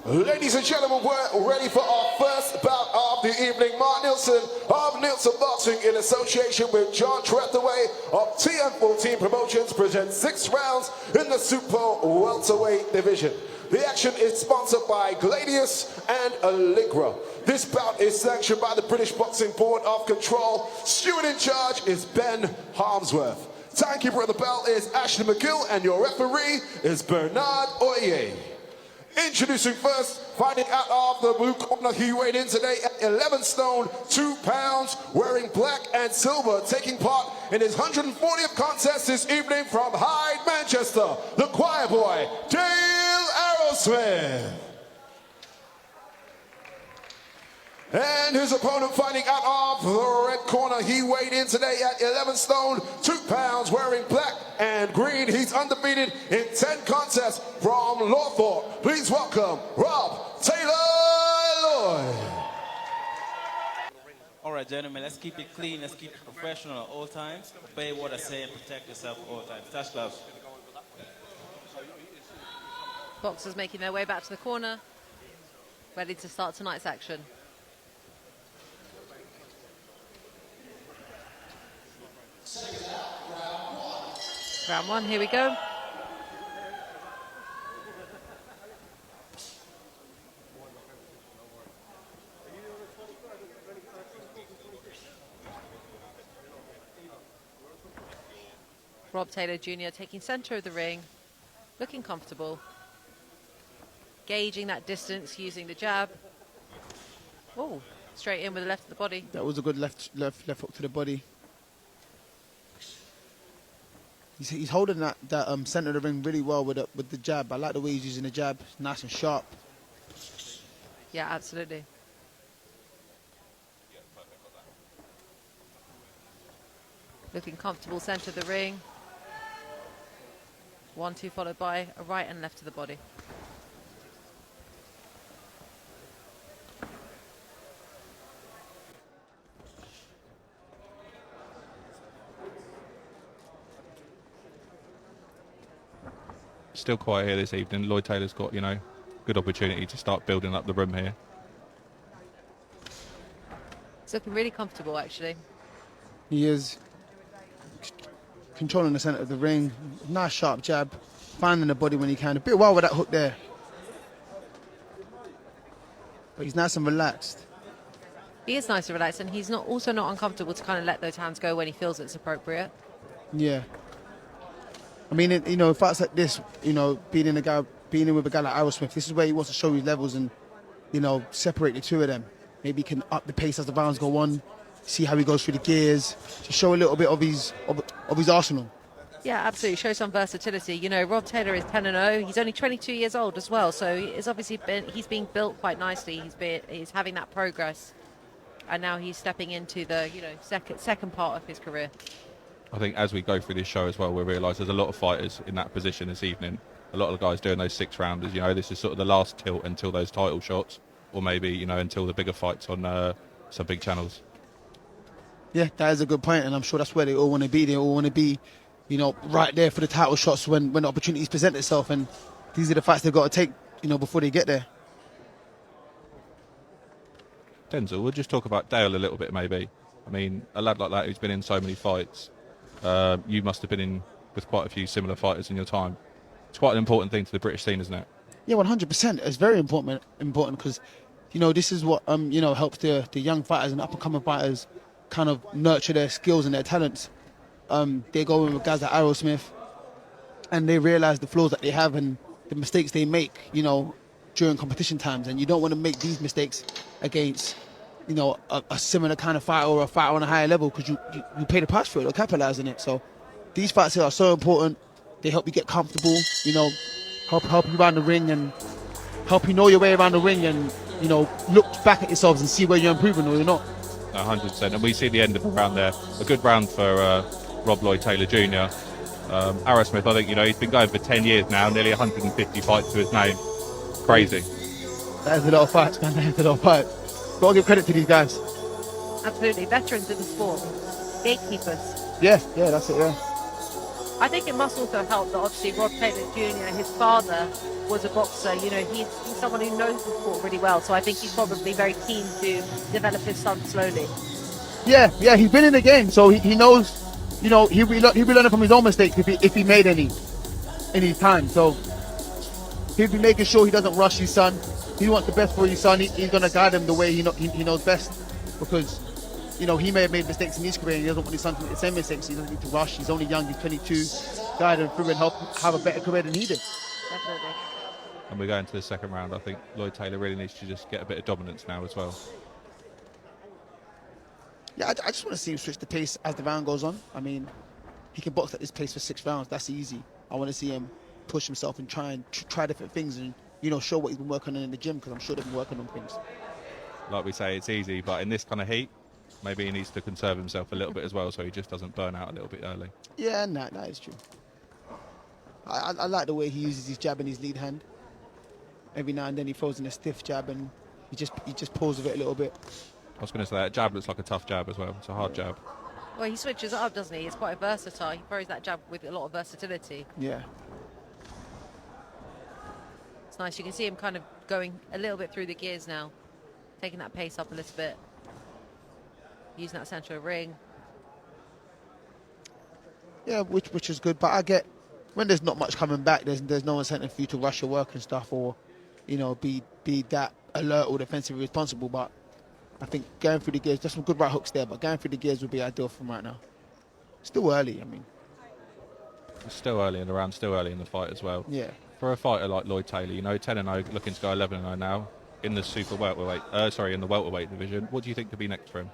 Ladies and gentlemen, we're ready for our first bout of the evening. Mark Nielsen of Nielsen Boxing, in association with John Trethaway of TN14 Promotions, presents 6 rounds in the super welterweight division. The action is sponsored by Gladius and Allegra. This bout is sanctioned by the British Boxing Board of Control. Steward in charge is Ben Harmsworth. Timekeeper of the belt is Ashley McGill, and your referee is Bernard Oye. Introducing first, fighting out of the blue corner, he weighed in today at 11 stone, 2 pounds, wearing black and silver, taking part in his 140th contest this evening from Hyde, Manchester, the choir boy, Dale Arrowsmith. And his opponent fighting out of the red corner, he weighed in today at 11 stone, 2 pounds, wearing black and green. He's undefeated in 10 contests from Lawthorpe. Please welcome Lloyd-Taylor. All right, gentlemen, let's keep it clean. Let's keep it professional at all times. Obey what I say and protect yourself at all times. Touch gloves. Boxers making their way back to the corner, ready to start tonight's action. Round one, here we go. Lloyd-Taylor Jr. taking centre of the ring, looking comfortable, gauging that distance using the jab. Oh, straight in with the left of the body. That was a good left hook to the body. He's holding that centre of the ring really well with the jab. I like the way he's using the jab. It's nice and sharp. Yeah, absolutely. Looking comfortable, centre of the ring. 1-2 followed by a right and left to the body. Still quiet here this evening. Lloyd-Taylor's got, good opportunity to start building up the room here. It's looking really comfortable, actually. He is controlling the centre of the ring. Nice sharp jab, finding the body when he can. A bit wild with that hook there, but he's nice and relaxed. He is nice and relaxed, and he's also not uncomfortable to kind of let those hands go when he feels it's appropriate. Yeah. I mean, fights like this, being in with a guy like Arrowsmith, this is where he wants to show his levels and, separate the two of them. Maybe he can up the pace as the rounds go on, see how he goes through the gears, to show a little bit of his arsenal. Yeah, absolutely. Show some versatility. Lloyd-Taylor is 10-0. He's only 22 years old as well, so it's obviously he's being built quite nicely. He's having that progress, and now he's stepping into the second part of his career. I think as we go through this show as well, we'll realise there's a lot of fighters in that position this evening. A lot of the guys doing those 6 rounders, this is sort of the last tilt until those title shots, or maybe, until the bigger fights on some big channels. Yeah, that is a good point, and I'm sure that's where they all want to be. They all want to be, right there for the title shots when the opportunities present itself, and these are the fights they've got to take, before they get there. Denzel, we'll just talk about Dale a little bit, maybe. I mean, a lad like that who's been in so many fights, you must have been in with quite a few similar fighters in your time. It's quite an important thing to the British scene, isn't it? Yeah, 100%. It's very important because, this is what helps the young fighters and up-and-coming fighters kind of nurture their skills and their talents. They go in with guys like Arrowsmith, and they realise the flaws that they have and the mistakes they make, during competition times. And you don't want to make these mistakes against a similar kind of fighter or a fighter on a higher level, because you pay the price for it or capitalise on it. So these fights here are so important. They help you get comfortable, help you around the ring and help you know your way around the ring and, look back at yourselves and see where you're improving or you're not. 100%. And we see the end of the round there. A good round for Lloyd-Taylor Jr. Arrowsmith, I think, he's been going for 10 years now, nearly 150 fights to his name. Crazy. That is a lot of fights, man. That is a lot of fights. Got to give credit to these guys. Absolutely. Veterans in the sport. Gatekeepers. Yeah, that's it, yeah. I think it must also help that obviously Rod Taylor Jr., his father was a boxer. You know, he's someone who knows the sport really well. So I think he's probably very keen to develop his son slowly. Yeah, he's been in the game, so he knows. You know, he'll be learning from his own mistakes if he made any time. So he'll be making sure he doesn't rush his son. He wants the best for his son. He's going to guide him the way he knows best, because you know he may have made mistakes in his career. And he doesn't want his son to make the same mistakes. He doesn't need to rush. He's only young. He's 22. Guide him through and help him have a better career than he did. Definitely. And we're going to the second round. I think Lloyd-Taylor really needs to just get a bit of dominance now as well. Yeah, I just want to see him switch the pace as the round goes on. I mean, he can box at this pace for 6 rounds. That's easy. I want to see him push himself and try different things and, you know, show what he's been working on in the gym, because I'm sure they've been working on things. Like we say, it's easy, but in this kind of heat, maybe he needs to conserve himself a little bit as well, so he just doesn't burn out a little bit early. Yeah, that is true. I like the way he uses his jab in his lead hand. Every now and then he throws in a stiff jab and he just pulls with it a little bit. I was going to say, that jab looks like a tough jab as well. It's a hard jab. Well, he switches it up, doesn't he? He's quite versatile. He throws that jab with a lot of versatility. Yeah. It's nice. You can see him kind of going a little bit through the gears now, taking that pace up a little bit, using that centre of ring. Yeah, which is good. But I get, when there's not much coming back, there's no incentive for you to rush your work and stuff, or, you know, be that alert or defensively responsible. But I think going through the gears, there's some good right hooks there, but going through the gears would be ideal for him right now. Still early, I mean. It's still early in the round, still early in the fight as well. Yeah. For a fighter like Lloyd-Taylor, you know, 10-0, looking to go 11-0 now in the in the welterweight division. What do you think could be next for him?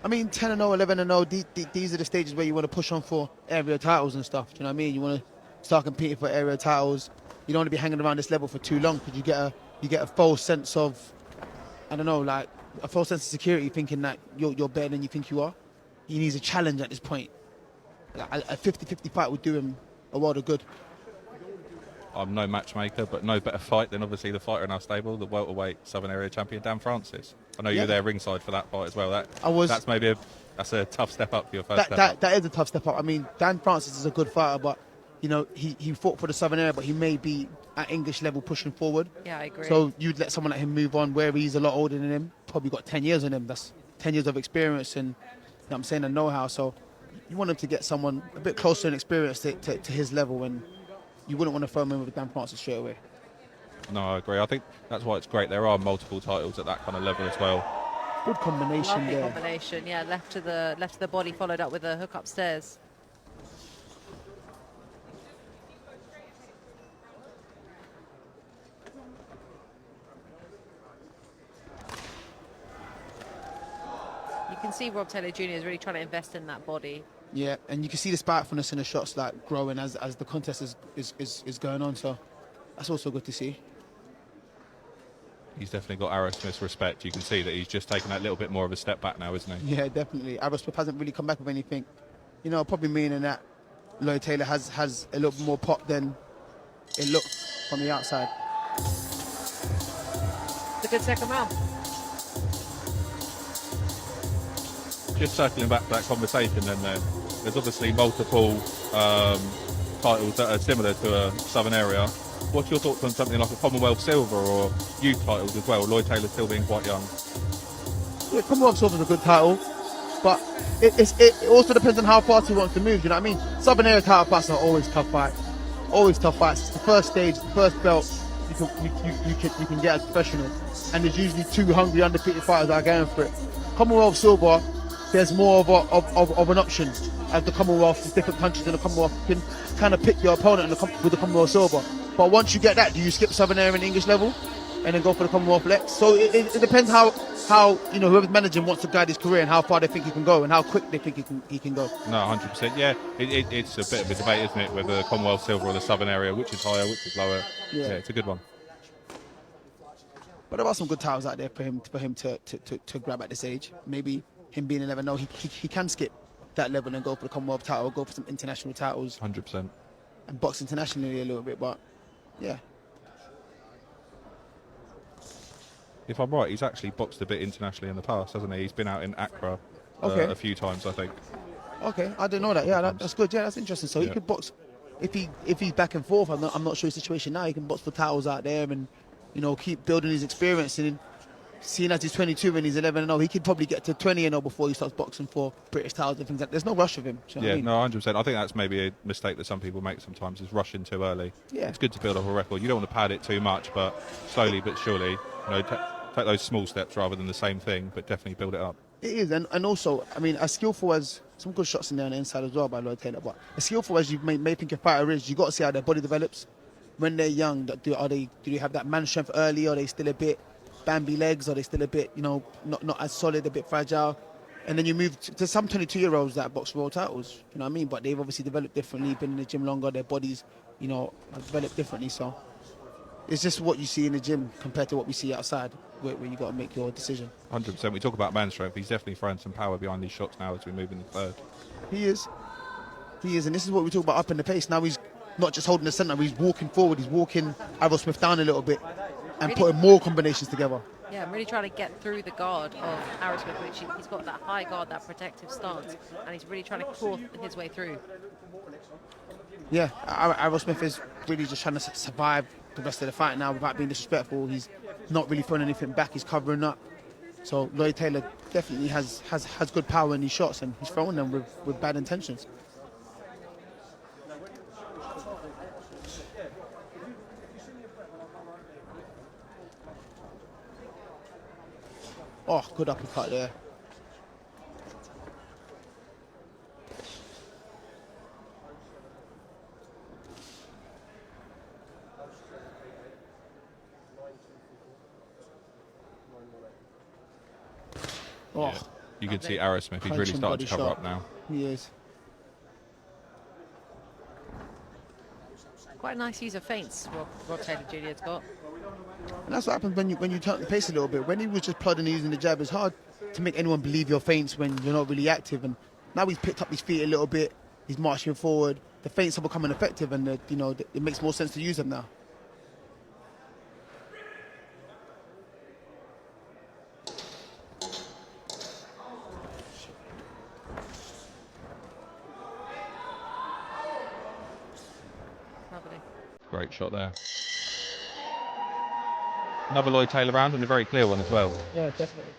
I mean, 10-0, 11-0, these are the stages where you want to push on for area titles and stuff. Do you know what I mean? You want to start competing for area titles. You don't want to be hanging around this level for too long, because you get a false sense of, I don't know, like a false sense of security, thinking that you're better than you think you are. He needs a challenge at this point. Like, a 50-50 fight would do him a world of good. I'm no matchmaker, but no better fight than obviously the fighter in our stable, the welterweight Southern Area champion Dan Francis. I know you were there ringside for that fight as well. That's a tough step up for your first step. That is a tough step up. I mean, Dan Francis is a good fighter, but you know he fought for the Southern Area, but he may be at English level pushing forward. Yeah, I agree. So you'd let someone like him move on, where he's a lot older than him, probably got 10 years on him. That's 10 years of experience and, you know what I'm saying, and know-how. So you want him to get someone a bit closer in experience to his level, and you wouldn't want to throw him in with Dan Francis straight away. No, I agree. I think that's why it's great. There are multiple titles at that kind of level as well. Good combination Lovely there. combination. Yeah, left to the body, followed up with a hook upstairs. You can see Rob Taylor Jr. is really trying to invest in that body. Yeah, and you can see the spitefulness in the shots like growing as the contest is going on. So that's also good to see. He's definitely got Arrowsmith's respect. You can see that he's just taken that little bit more of a step back now, isn't he? Yeah, definitely. Arrowsmith hasn't really come back with anything. You know, probably meaning that Lloyd-Taylor has a little bit more pop than it looked from the outside. It's a good second round. Just circling back to that conversation, then there's obviously multiple titles that are similar to a Southern Area. What's your thoughts on something like a Commonwealth Silver or youth titles as well? Lloyd-Taylor still being quite young. Yeah, Commonwealth Silver is a good title, but it also depends on how fast he wants to move. You know what I mean? Southern Area title fights are always tough fights. Always tough fights. It's the first stage, the first belt you can get as a professional, and there's usually two hungry undefeated fighters that are going for it. Commonwealth Silver, there's more of an option, as the Commonwealth is different countries, and the Commonwealth can kind of pick your opponent with the Commonwealth Silver. But once you get that, do you skip Southern Area and English level and then go for the Commonwealth Lex? So it depends how you know whoever's managing wants to guide his career and how far they think he can go and how quick they think he can go. No, 100%. Yeah, it's a bit of a debate, isn't it, whether the Commonwealth Silver or the Southern Area, which is higher, which is lower. Yeah, it's a good one. But there are some good titles out there for him to grab at this age. Maybe him being 11-0, he can skip that level and go for the Commonwealth title, or go for some international titles. 100%. And box internationally a little bit, but yeah. If I'm right, he's actually boxed a bit internationally in the past, hasn't he? He's been out in Accra a few times, I think. Okay, I didn't know that. Yeah, that's good. Yeah, that's interesting. So he Yeah. could box if he's back and forth. I'm not sure his situation now. He can box for titles out there and keep building his experience. And seeing as he's 22 and he's 11-0, he could probably get to 20-0 before he starts boxing for British titles and things like that. There's no rush of him. Do you know what I mean? No, 100%. I think that's maybe a mistake that some people make sometimes, is rushing too early. Yeah. It's good to build up a record. You don't want to pad it too much, but slowly but surely, take those small steps rather than the same thing, but definitely build it up. It is, and also, I mean, as skillful as some good shots in there on the inside as well by Lloyd-Taylor, but as skillful as you may think a fighter is, you got to see how their body develops when they're young. Do they have that man strength early? Are they still a bit Bambi legs? Are they still a bit not as solid, a bit fragile? And then you move to some 22-year-olds that box world titles. You know what I mean? But they've obviously developed differently, been in the gym longer. Their bodies, have developed differently. So it's just what you see in the gym compared to what we see outside, where you got to make your decision. 100%. We talk about man strength. He's definitely throwing some power behind these shots now as we move in the third. He is, and this is what we talk about up in the pace. Now he's not just holding the centre, he's walking forward. He's walking Arrowsmith down a little bit and putting more combinations together. Yeah, I'm really trying to get through the guard of Arrowsmith, which he's got that high guard, that protective stance, and he's really trying to claw his way through. Yeah, Arrowsmith is really just trying to survive the rest of the fight now without being disrespectful. He's not really throwing anything back. He's covering up. So Lloyd-Taylor definitely has good power in these shots, and he's throwing them with bad intentions. Oh, good uppercut there. Oh, Yeah. You can see Arrowsmith. He's really Crunching started body to cover shot. up now. he is. Quite a nice use of feints, Rod Taylor Jr.'s got. And that's what happens when you turn the pace a little bit. When he was just plodding and using the jab, it's hard to make anyone believe your feints when you're not really active. And now he's picked up his feet a little bit. He's marching forward. The feints are becoming effective, and it makes more sense to use them now. Lovely. Great shot there. Another Lloyd-Taylor round, and a very clear one as well. Yeah, definitely.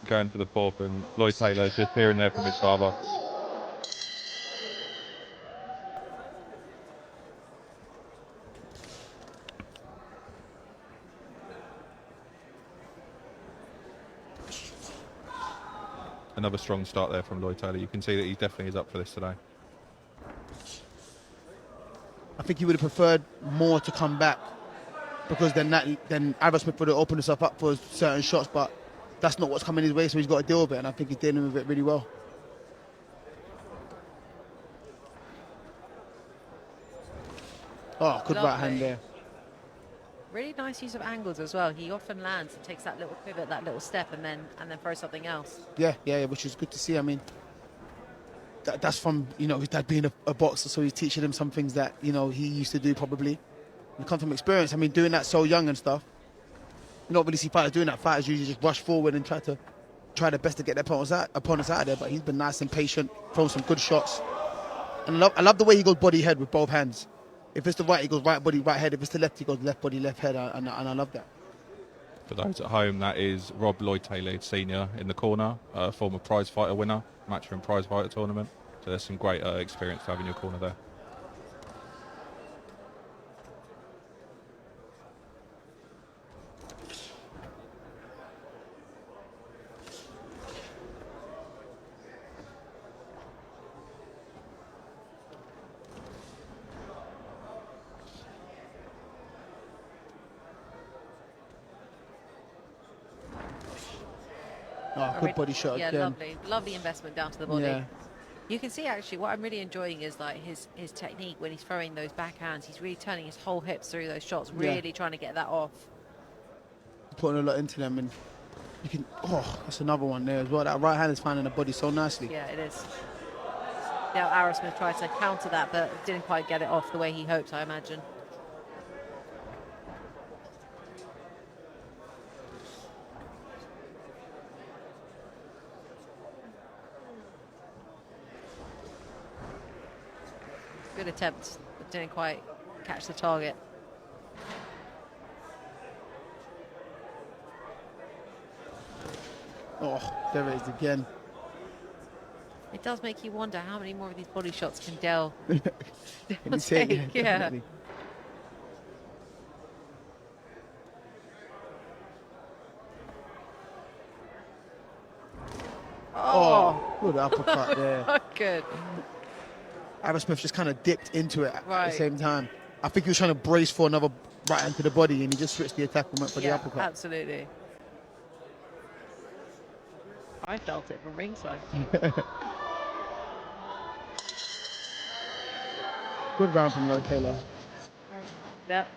Going for the fourth, and Lloyd-Taylor just hearing there from his father. Another strong start there from Lloyd-Taylor. You can see that he definitely is up for this today. I think he would have preferred more to come back, because then Arrowsmith would have opened himself up for certain shots, but that's not what's coming his way, so he's got to deal with it, and I think he's dealing with it really well. Oh, good right hand Lovely. there. Really nice use of angles as well. He often lands and takes that little pivot, that little step, and then throws something else. Yeah, which is good to see. I mean, that's from his dad being a boxer, so he's teaching him some things that he used to do probably. It comes from experience. I mean, doing that so young and stuff. You don't really see fighters doing that. Fighters usually just rush forward and try their best to get their opponents out of there. But he's been nice and patient, thrown some good shots. And I love the way he goes body head with both hands. If it's the right, he goes right body, right head. If it's the left, he goes left body, left head. And I love that. For those at home, that is Rob Lloyd-Taylor Sr. in the corner, former prize fighter winner, Matchroom prize fighter tournament. So there's some great experience to have in your corner there. Oh, good body shot Yeah, again. lovely investment down to the body. Yeah. You can see actually what I'm really enjoying is like his technique when he's throwing those backhands. He's really turning his whole hips through those shots, really trying to get that off. Putting a lot into them, and you can. Oh, that's another one there as well. That right hand is finding the body so nicely. Yeah, it is. Dale Arrowsmith tried to counter that, but didn't quite get it off the way he hoped, I imagine. Good attempt, but didn't quite catch the target. Oh, there it is again. It does make you wonder how many more of these body shots can Dale Can you take? take? Yeah. Definitely. Oh, good uppercut there. Good. Arrowsmith just kind of dipped into it at Right. the same time. I think he was trying to brace for another right hand to the body, and he just switched the attack and went for the uppercut. Absolutely. I felt it from ringside. Good round from Lloyd-Taylor. Yep.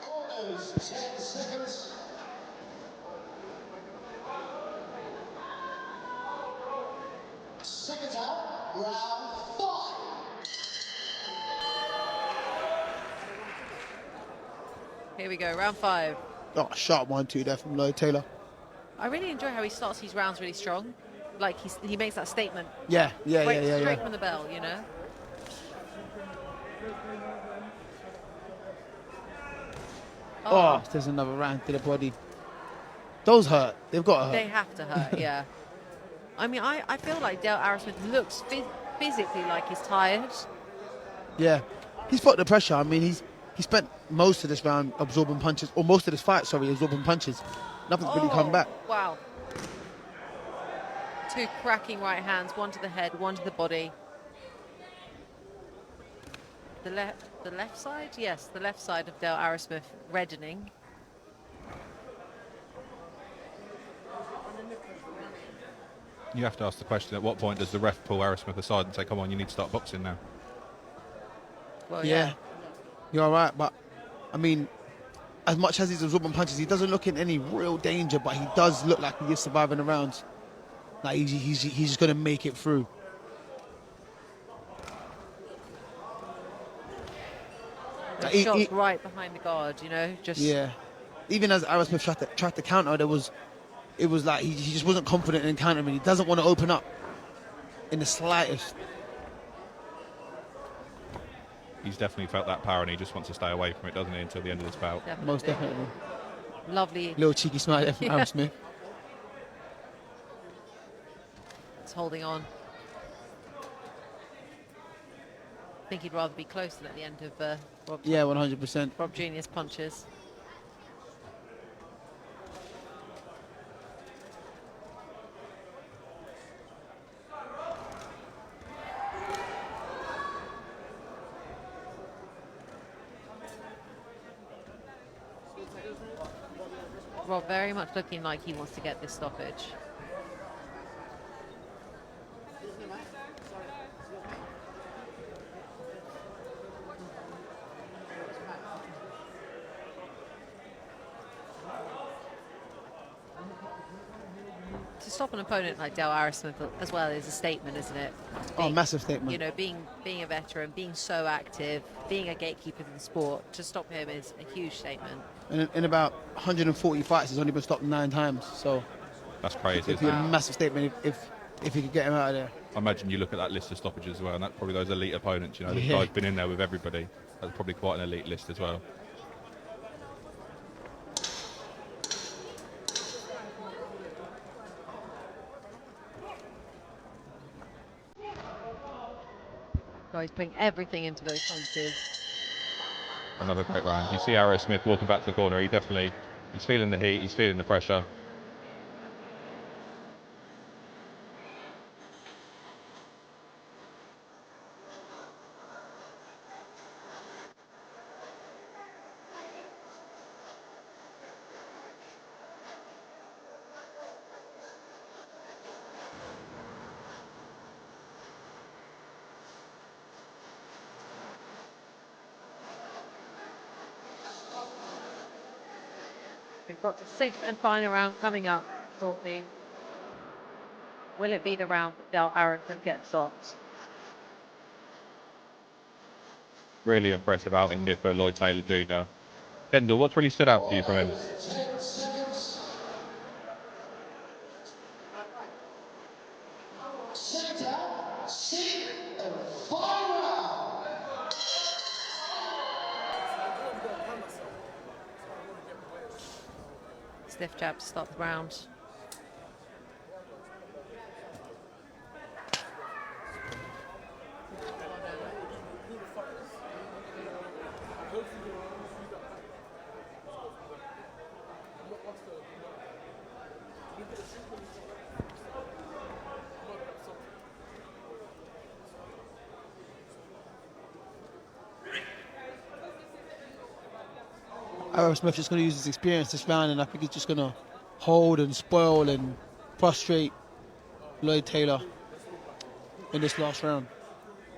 Corners, 10 seconds. Seconds out, round 5. Here we go, round 5. Oh, sharp 1-2 there from Lloyd-Taylor. I really enjoy how he starts these rounds really strong. Like he makes that statement. Yeah. Straight from the bell, you know. Oh, there's another round to the body. Those hurt. They've got to hurt. They have to hurt, yeah. I mean, I feel like Dale Arrowsmith looks physically like he's tired. Yeah. He's fought the pressure. I mean, he spent most of this round absorbing punches, or most of this fight, sorry, absorbing punches. Nothing's really come back. Wow. 2 cracking right hands, one to the head, one to the body. The left side? Yes, the left side of Dale Arrowsmith reddening. You have to ask the question, at what point does the ref pull Arrowsmith aside and say, come on, you need to start boxing now? Well, Yeah. You're all right, but, I mean, as much as he's absorbing punches, he doesn't look in any real danger, but he does look like he is surviving the rounds. Like, he's just going to make it through. The shot's right behind the guard, you know, just... Yeah. Even as Arrowsmith tried to counter, it was like he just wasn't confident in countering. He doesn't want to open up in the slightest. He's definitely felt that power and he just wants to stay away from it, doesn't he, until the end of this bout. Most definitely. Lovely. Little cheeky smile there from Arrowsmith. It's holding on. I think he'd rather be close than at the end of Yeah, 100%. Rob Jr.'s punches. Rob very much looking like he wants to get this stoppage. To stop an opponent like Dale Arrowsmith as well is a statement, isn't it? Oh, massive statement. You know, being a veteran, being so active, being a gatekeeper in the sport, to stop him is a huge statement. In about 140 fights, he's only been stopped 9 times. So That's crazy, It'd be isn't a it? massive statement if he could get him out of there. I imagine you look at that list of stoppages as well, and that's probably those elite opponents. You know, this Yeah. guy's been in there with everybody. That's probably quite an elite list as well. So he's putting everything into those punches. Another great round. You see Arrowsmith walking back to the corner. He's feeling the heat. He's feeling the pressure. We've got the sixth and final round coming up shortly. Will it be the round that Dale Arrowsmith gets stopped? Really impressive outing here for Lloyd-Taylor Jr. Kendall, what's really stood out for you from him? Stiff jab to start the round. Arrowsmith just going to use his experience this round, and I think he's just going to hold and spoil and frustrate Lloyd-Taylor in this last round.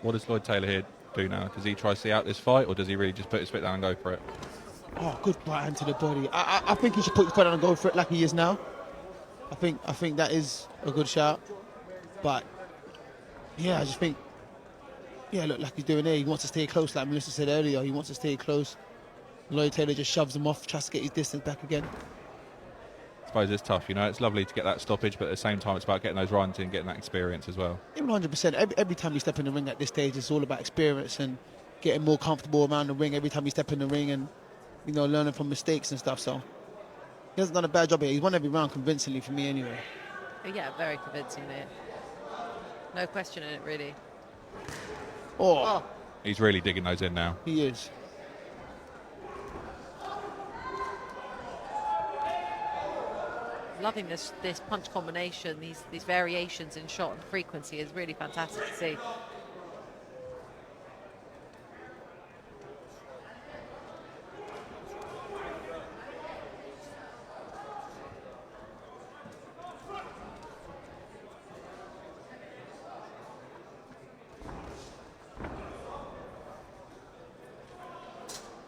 What does Lloyd-Taylor here do now? Does he try to see out this fight, or does he really just put his foot down and go for it? Oh, good right hand to the body. I think he should put his foot down and go for it like he is now. I think that is a good shout. But yeah, I just think, yeah, look, like he's doing there. He wants to stay close, like Melissa said earlier. He wants to stay close. Lloyd-Taylor just shoves him off, tries to get his distance back again. I suppose it's tough, you know. It's lovely to get that stoppage, but at the same time, it's about getting those runs in, getting that experience as well. Even 100%. Every time you step in the ring at this stage, it's all about experience and getting more comfortable around the ring every time you step in the ring, and learning from mistakes and stuff. So he hasn't done a bad job here. He's won every round convincingly for me, anyway. Yeah, very convincingly. No question in it, really. Oh, He's really digging those in now. he is. Loving this punch combination, these variations in shot and frequency is really fantastic to see.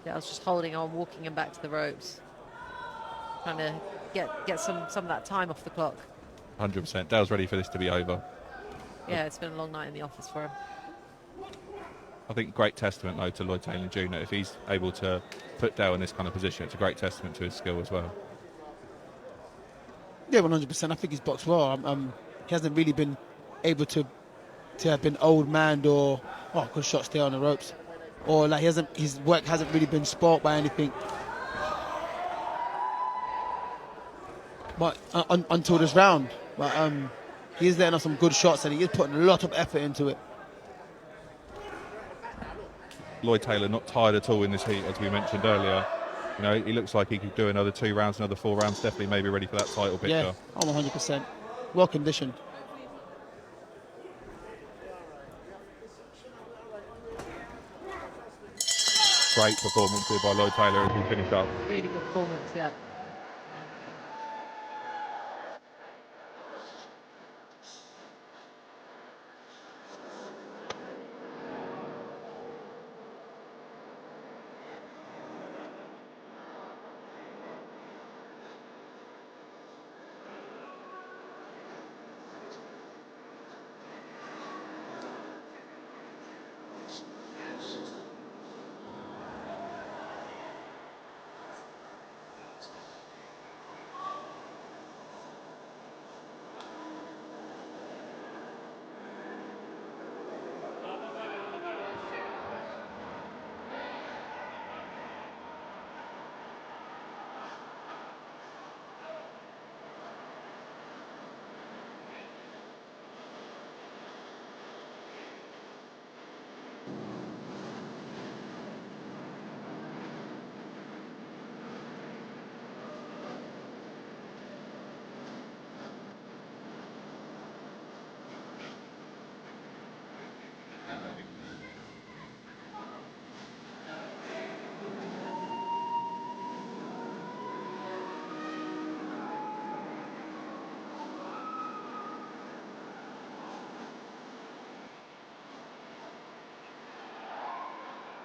Yeah, I was just holding on, walking him back to the ropes, trying to get some of that time off the clock. 100%. Dale's ready for this to be over. Yeah, it's been a long night in the office for him. I think great testament, though, to Lloyd-Taylor Jr. If he's able to put Dale in this kind of position, it's a great testament to his skill as well. Yeah, 100%. I think he's boxed well. He hasn't really been able to have been old man or good shots there on the ropes, or like his work hasn't really been spoilt by anything. But until this round, but he is letting us some good shots, and he is putting a lot of effort into it. Lloyd-Taylor not tired at all in this heat, as we mentioned earlier. You know, he looks like he could do another 2 rounds, another 4 rounds. Definitely, maybe ready for that title picture. Yeah, I'm 100%. Well conditioned. Great performance here by Lloyd-Taylor as we finish up. Really good performance, yeah.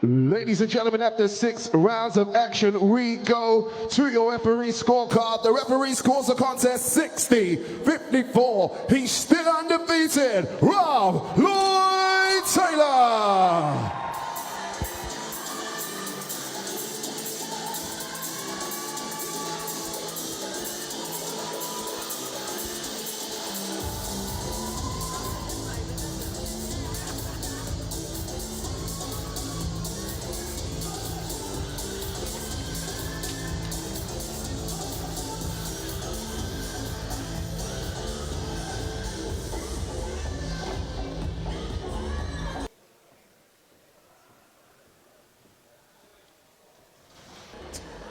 Ladies and gentlemen, after 6 rounds of action, we go to your referee scorecard. The referee scores the contest 60-54. He's still undefeated. Rob Lloyd-Taylor.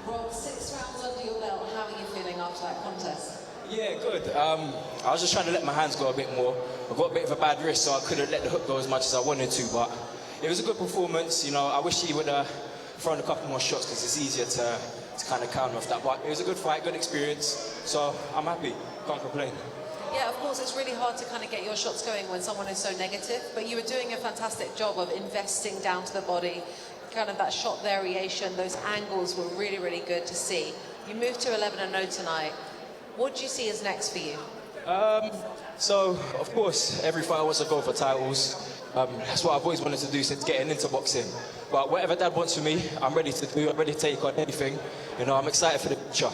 Rob, 6 rounds under your belt. How are you feeling after that contest? Yeah, good. I was just trying to let my hands go a bit more. I got a bit of a bad wrist, so I couldn't let the hook go as much as I wanted to, but it was a good performance. You know, I wish he would have thrown a couple more shots because it's easier to kind of counter off that, but it was a good fight, good experience, so I'm happy. Can't complain. Yeah, of course, it's really hard to kind of get your shots going when someone is so negative, but you were doing a fantastic job of investing down to the body, kind of that shot variation, those angles were really, really good to see. You moved to 11-0 tonight. What do you see as next for you? So, of course, every fighter wants to go for titles. That's what I've always wanted to do since getting into boxing. But whatever Dad wants for me, I'm ready to do. I'm ready to take on anything. You know, I'm excited for the future.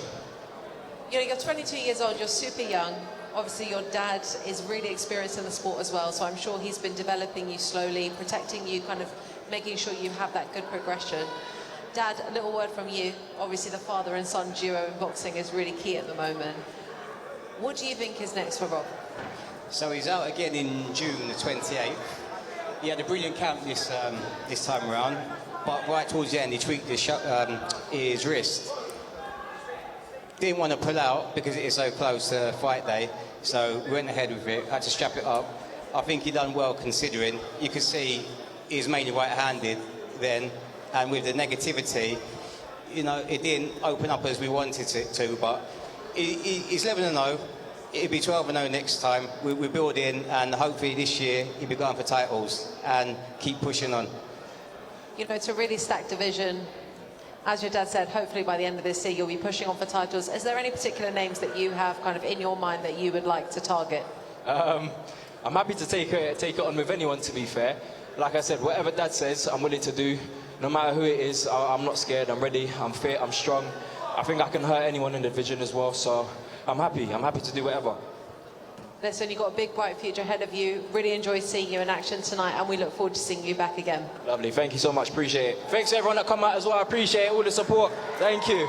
You know, you're 22 years old, you're super young. Obviously, your dad is really experienced in the sport as well, so I'm sure he's been developing you slowly, protecting you, kind of making sure you have that good progression. Dad, a little word from you. Obviously, the father and son duo in boxing is really key at the moment. What do you think is next for Rob? So he's out again in June the 28th. He had a brilliant camp this time around, but right towards the end he tweaked his wrist. Didn't want to pull out because it is so close to fight day, so we went ahead with it, had to strap it up. I think he done well considering. You could see he's mainly right-handed then, and with the negativity, you know, it didn't open up as we wanted it to, but he's 11-0. It'll be 12-0 next time. We're building, and hopefully this year he'll be going for titles and keep pushing on. You know, it's a really stacked division. As your dad said, hopefully by the end of this year you'll be pushing on for titles. Is there any particular names that you have kind of in your mind that you would like to target? I'm happy to take it on with anyone, to be fair. Like I said, whatever Dad says, I'm willing to do. No matter who it is, I'm not scared, I'm ready, I'm fit, I'm strong. I think I can hurt anyone in the division as well, so I'm happy to do whatever. Listen, you've got a big, bright future ahead of you. Really enjoy seeing you in action tonight, and we look forward to seeing you back again. Lovely, thank you so much, appreciate it. Thanks to everyone that come out as well, I appreciate all the support. Thank you.